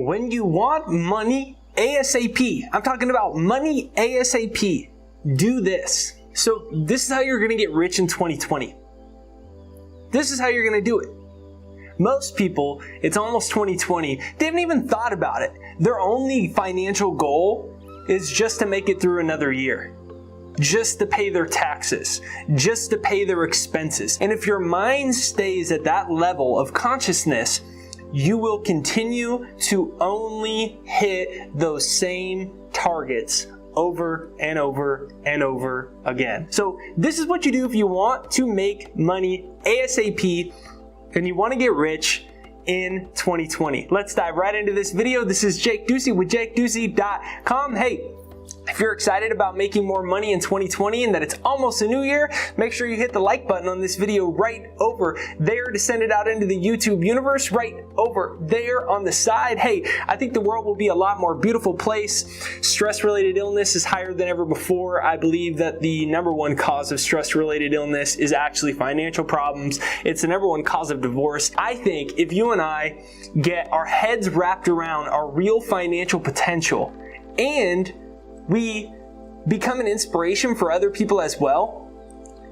When you want money ASAP, I'm talking about money ASAP, do this. So this is how you're going to get rich in 2020. This is how you're going to do it. Most people, it's almost 2020, they haven't even thought about it. Their only financial goal is just to make it through another year. Just to pay their taxes, just to pay their expenses. And if your mind stays at that level of consciousness, you will continue to only hit those same targets over and over and over again. So this is what you do if you want to make money ASAP and you want to get rich in 2020. Let's dive right into this video. This is Jake Ducey with JakeDucey.com. Hey, if you're excited about making more money in 2020 and that it's almost a new year, make sure you hit the like button on this video right over there to send it out into the YouTube universe, right over there on the side. Hey, I think the world will be a lot more beautiful place. Stress-related illness is higher than ever before. I believe that the number one cause of stress-related illness is actually financial problems. It's the number one cause of divorce. I think if you and I get our heads wrapped around our real financial potential and we become an inspiration for other people as well,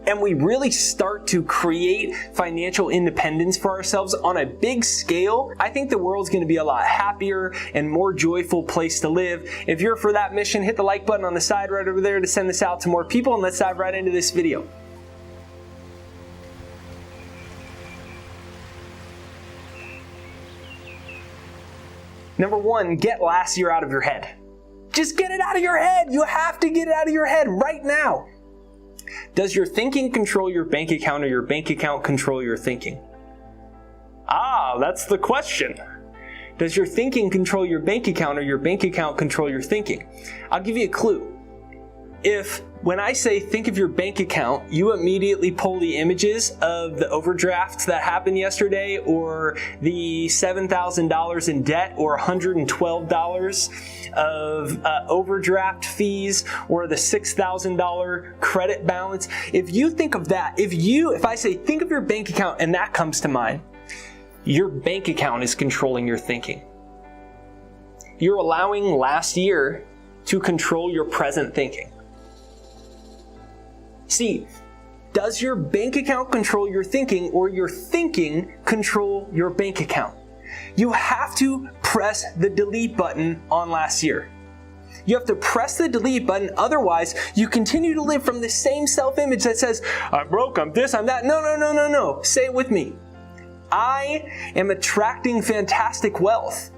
and we really start to create financial independence for ourselves on a big scale, I think the world's going to be a lot happier and more joyful place to live. If you're for that mission, hit the like button on the side right over there to send this out to more people, and let's dive right into this video. Number one, get last year out of your head. Just get it out of your head. You have to get it out of your head right now. Does your thinking control your bank account or your bank account control your thinking? That's the question. Does your thinking control your bank account or your bank account control your thinking? I'll give you a clue. If when I say think of your bank account, you immediately pull the images of the overdrafts that happened yesterday or the $7,000 in debt or $112 of overdraft fees or the $6,000 credit balance. If you think of that, if I say think of your bank account and that comes to mind, your bank account is controlling your thinking. You're allowing last year to control your present thinking. See, does your bank account control your thinking or your thinking control your bank account? You have to press the delete button on last year. You have to press the delete button, otherwise you continue to live from the same self-image that says, I'm broke, I'm this, I'm that. No. Say it with me. I am attracting fantastic wealth.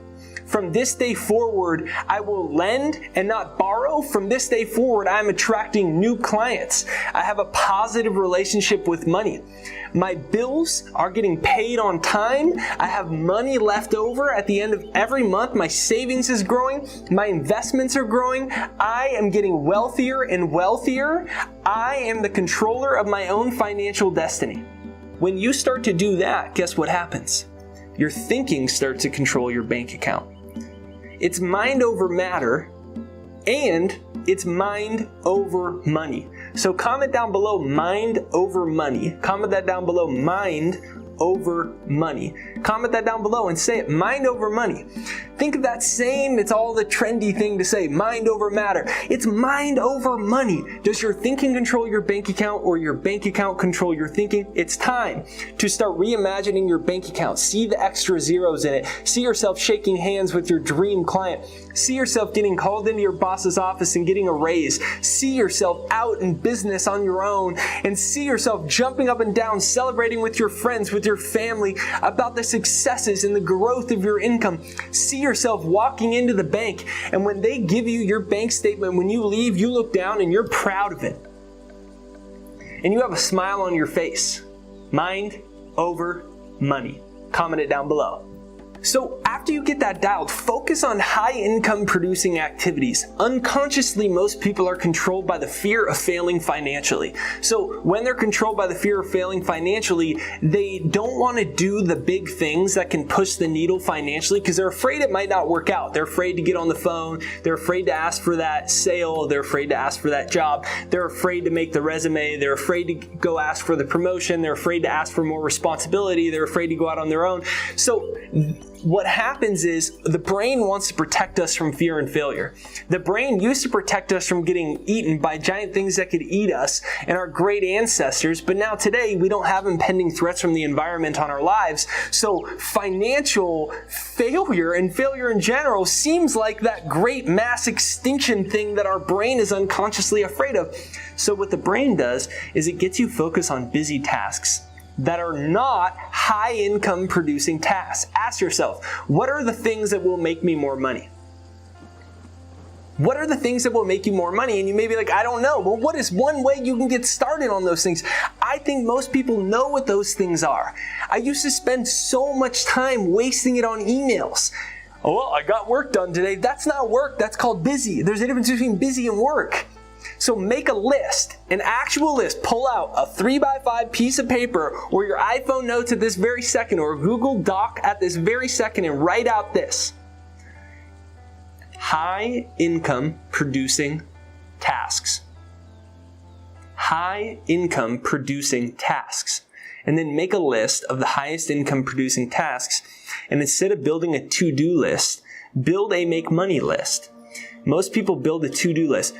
From this day forward, I will lend and not borrow. From this day forward, I'm attracting new clients. I have a positive relationship with money. My bills are getting paid on time. I have money left over at the end of every month. My savings is growing. My investments are growing. I am getting wealthier and wealthier. I am the controller of my own financial destiny. When you start to do that, guess what happens? Your thinking starts to control your bank account. It's mind over matter, and it's mind over money. So comment down below, mind over money. Comment that down below, mind over money. Comment that down below and say it, mind over money. Think of that same, it's all the trendy thing to say, mind over matter. It's mind over money. Does your thinking control your bank account or your bank account control your thinking? It's time to start reimagining your bank account. See the extra zeros in it. See yourself shaking hands with your dream client. See yourself getting called into your boss's office and getting a raise. See yourself out in business on your own, and see yourself jumping up and down, celebrating with your friends, with your family about the successes and the growth of your income. See yourself walking into the bank, and when they give you your bank statement, when you leave, you look down and you're proud of it. And you have a smile on your face. Mind over money. Comment it down below. So after you get that dialed, focus on high income producing activities. Unconsciously, most people are controlled by the fear of failing financially. So when they're controlled by the fear of failing financially, they don't want to do the big things that can push the needle financially because they're afraid it might not work out. They're afraid to get on the phone. They're afraid to ask for that sale. They're afraid to ask for that job. They're afraid to make the resume. They're afraid to go ask for the promotion. They're afraid to ask for more responsibility. They're afraid to go out on their own. So what happens is the brain wants to protect us from fear and failure. The brain used to protect us from getting eaten by giant things that could eat us and our great ancestors, but now today we don't have impending threats from the environment on our lives. So financial failure and failure in general seems like that great mass extinction thing that our brain is unconsciously afraid of. So what the brain does is it gets you focused on busy tasks that are not high income producing tasks. Ask yourself, what are the things that will make me more money? What are the things that will make you more money? And you may be like, I don't know. Well, what is one way you can get started on those things? I think most people know what those things are. I used to spend so much time wasting it on emails. Oh, well, I got work done today. That's not work. That's called busy. There's a difference between busy and work. So make a list, an actual list. Pull out a 3x5 piece of paper or your iPhone notes at this very second or Google Doc at this very second and write out this. High income producing tasks. High income producing tasks. And then make a list of the highest income producing tasks. And instead of building a to-do list, build a make money list. Most people build a to-do list.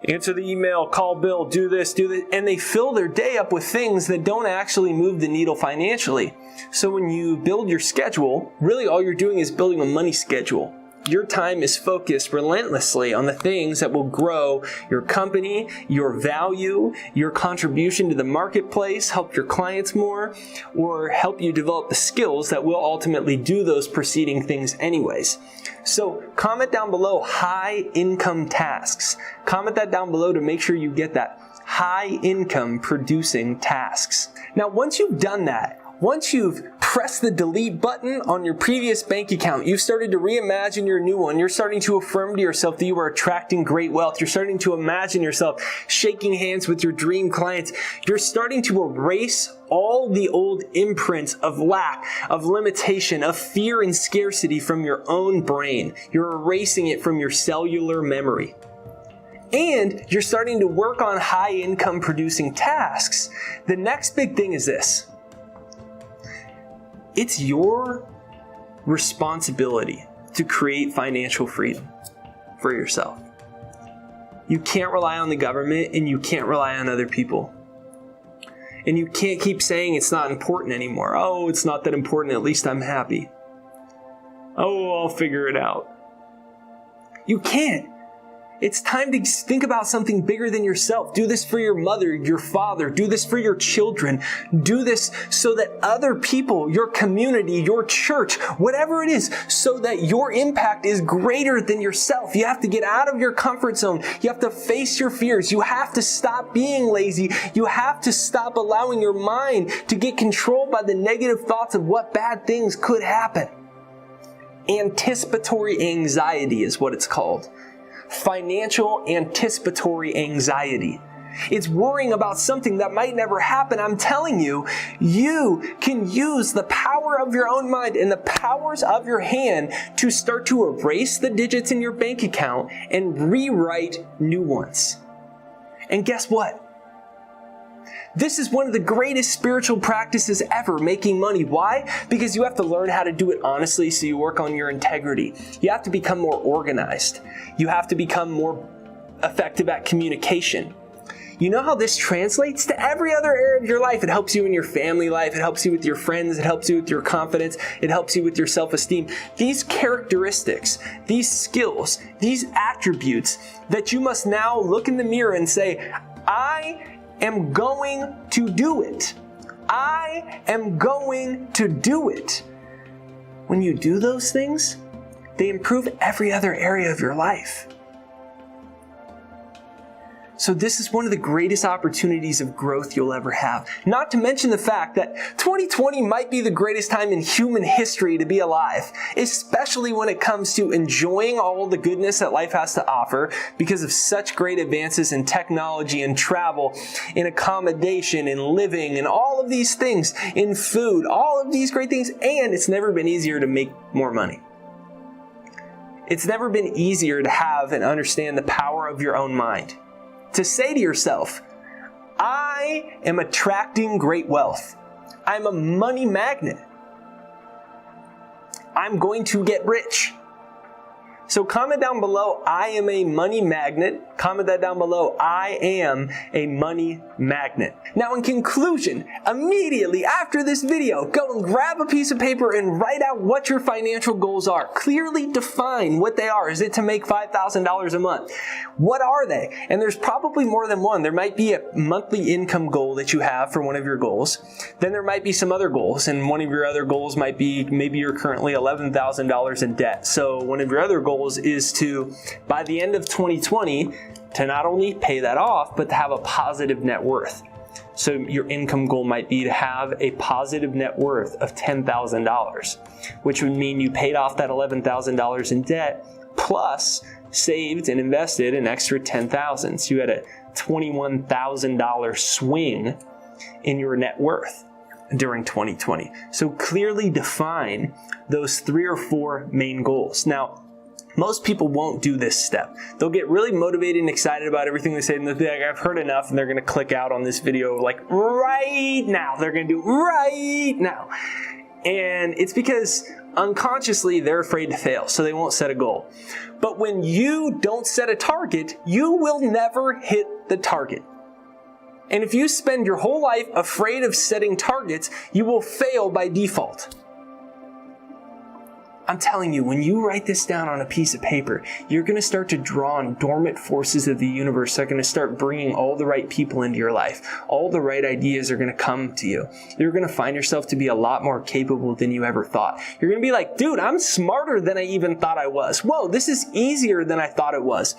Answer the email, call Bill, do this, and they fill their day up with things that don't actually move the needle financially. So when you build your schedule, really all you're doing is building a money schedule. Your time is focused relentlessly on the things that will grow your company, your value, your contribution to the marketplace, help your clients more, or help you develop the skills that will ultimately do those preceding things anyways. So comment down below high income tasks. Comment that down below to make sure you get that. High income producing tasks. Now once you've done that, once you've pressed the delete button on your previous bank account, you've started to reimagine your new one. You're starting to affirm to yourself that you are attracting great wealth. You're starting to imagine yourself shaking hands with your dream clients. You're starting to erase all the old imprints of lack, of limitation, of fear and scarcity from your own brain. You're erasing it from your cellular memory. And you're starting to work on high income producing tasks. The next big thing is this. It's your responsibility to create financial freedom for yourself. You can't rely on the government and you can't rely on other people. And you can't keep saying it's not important anymore. Oh, it's not that important, at least I'm happy. Oh, I'll figure it out. You can't. It's time to think about something bigger than yourself. Do this for your mother, your father. Do this for your children. Do this so that other people, your community, your church, whatever it is, so that your impact is greater than yourself. You have to get out of your comfort zone. You have to face your fears. You have to stop being lazy. You have to stop allowing your mind to get controlled by the negative thoughts of what bad things could happen. Anticipatory anxiety is what it's called. Financial anticipatory anxiety. It's worrying about something that might never happen. I'm telling you, you can use the power of your own mind and the powers of your hand to start to erase the digits in your bank account and rewrite new ones. And guess what? This is one of the greatest spiritual practices ever, making money. Why? Because you have to learn how to do it honestly, so you work on your integrity. You have to become more organized. You have to become more effective at communication. You know how this translates to every other area of your life. It helps you in your family life. It helps you with your friends. It helps you with your confidence. It helps you with your self-esteem. These characteristics, these skills, these attributes that you must now look in the mirror and say, I am going to do it. I am going to do it. When you do those things, they improve every other area of your life. So this is one of the greatest opportunities of growth you'll ever have. Not to mention the fact that 2020 might be the greatest time in human history to be alive, especially when it comes to enjoying all the goodness that life has to offer because of such great advances in technology and travel, in accommodation, in living, and all of these things, in food, all of these great things, and it's never been easier to make more money. It's never been easier to have and understand the power of your own mind. To say to yourself, I am attracting great wealth. I'm a money magnet. I'm going to get rich. So comment down below, I am a money magnet. Comment that down below, I am a money magnet. Now in conclusion, immediately after this video, go and grab a piece of paper and write out what your financial goals are. Clearly define what they are. Is it to make $5,000 a month? What are they? And there's probably more than one. There might be a monthly income goal that you have for one of your goals. Then there might be some other goals, and one of your other goals might be maybe you're currently $11,000 in debt. So one of your other goals is to, by the end of 2020, to not only pay that off, but to have a positive net worth. So your income goal might be to have a positive net worth of $10,000, which would mean you paid off that $11,000 in debt, plus saved and invested an extra $10,000. So you had a $21,000 swing in your net worth during 2020. So clearly define those 3 or 4 main goals. Now, most people won't do this step. They'll get really motivated and excited about everything they say, and they'll be like, I've heard enough, and they're going to click out on this video like right now. They're going to do right now. And it's because unconsciously they're afraid to fail, so they won't set a goal. But when you don't set a target, you will never hit the target. And if you spend your whole life afraid of setting targets, you will fail by default. I'm telling you, when you write this down on a piece of paper, you're going to start to draw on dormant forces of the universe that are going to start bringing all the right people into your life. All the right ideas are going to come to you. You're going to find yourself to be a lot more capable than you ever thought. You're going to be like, dude, I'm smarter than I even thought I was. Whoa, this is easier than I thought it was.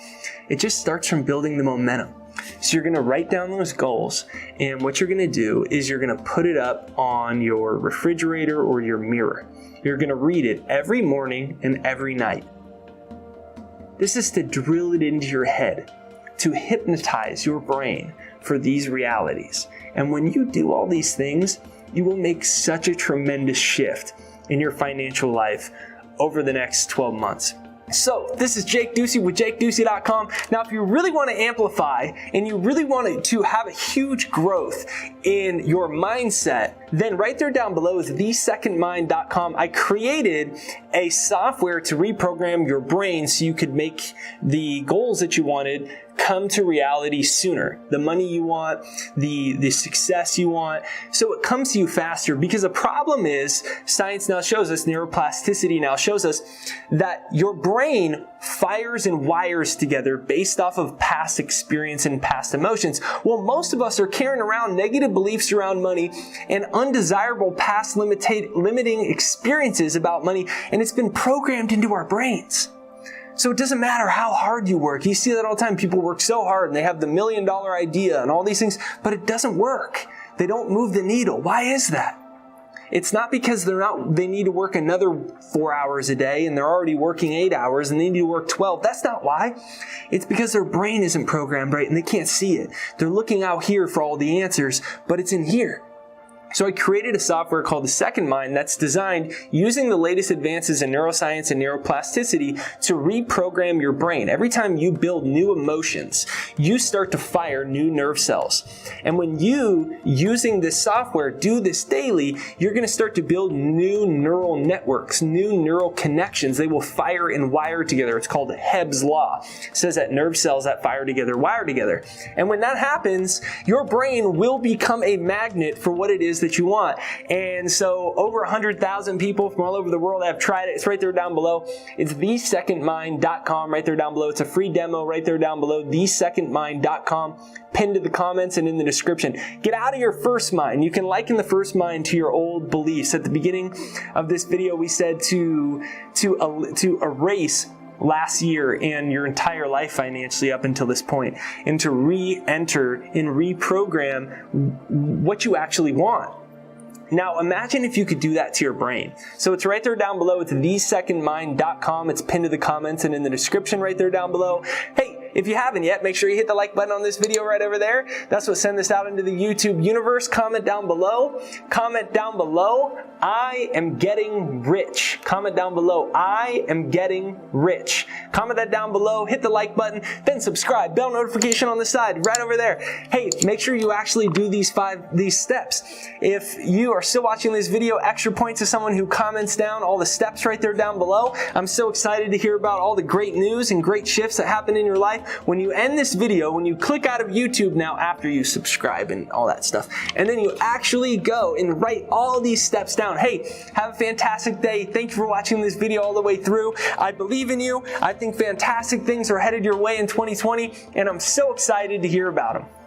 It just starts from building the momentum. So you're going to write down those goals, and what you're going to do is you're going to put it up on your refrigerator or your mirror. You're going to read it every morning and every night. This is to drill it into your head, to hypnotize your brain for these realities. And when you do all these things, you will make such a tremendous shift in your financial life over the next 12 months. So this is Jake Ducey with JakeDucey.com. Now, if you really want to amplify and you really want to have a huge growth in your mindset, then right there down below is thesecondmind.com. I created a software to reprogram your brain so you could make the goals that you wanted come to reality sooner. The money you want, the success you want, so it comes to you faster. Because the problem is, science now shows us, neuroplasticity now shows us, that your brain fires and wires together based off of past experience and past emotions. Well, most of us are carrying around negative beliefs around money and undesirable past limiting experiences about money, and it's been programmed into our brains. So it doesn't matter how hard you work. You see that all the time. People work so hard and they have the $1 million idea and all these things, but it doesn't work. They don't move the needle. Why is that? It's not because they need to work another 4 hours a day and they're already working 8 hours and they need to work 12. That's not why. It's because their brain isn't programmed right and they can't see it. They're looking out here for all the answers, but it's in here. So I created a software called The Second Mind that's designed using the latest advances in neuroscience and neuroplasticity to reprogram your brain. Every time you build new emotions, you start to fire new nerve cells. And when you, using this software, do this daily, you're going to start to build new neural networks, new neural connections. They will fire and wire together. It's called Hebb's Law. It says that nerve cells that fire together wire together. And when that happens, your brain will become a magnet for what it is that you want. And so over 100,000 people from all over the world have tried it. It's right there down below. It's thesecondmind.com right there down below. It's a free demo right there down below. Thesecondmind.com, pinned to the comments and in the description. Get out of your first mind. You can liken the first mind to your old beliefs. At the beginning of this video, we said to erase last year and your entire life financially up until this point, and to re-enter and reprogram what you actually want. Now imagine if you could do that to your brain. So it's right there down below. It's thesecondmind.com. It's pinned to the comments and in the description right there down below. Hey, if you haven't yet, make sure you hit the like button on this video right over there. That's what sends this out into the YouTube universe. Comment down below. Comment down below, I am getting rich. Comment down below, I am getting rich. Comment that down below, hit the like button, then subscribe. Bell notification on the side, right over there. Hey, make sure you actually do these steps. If you are still watching this video, extra points to someone who comments down all the steps right there down below. I'm so excited to hear about all the great news and great shifts that happen in your life. When you end this video, when you click out of YouTube now after you subscribe and all that stuff, and then you actually go and write all these steps down. Hey, have a fantastic day. Thank you for watching this video all the way through. I believe in you. I think fantastic things are headed your way in 2020, and I'm so excited to hear about them.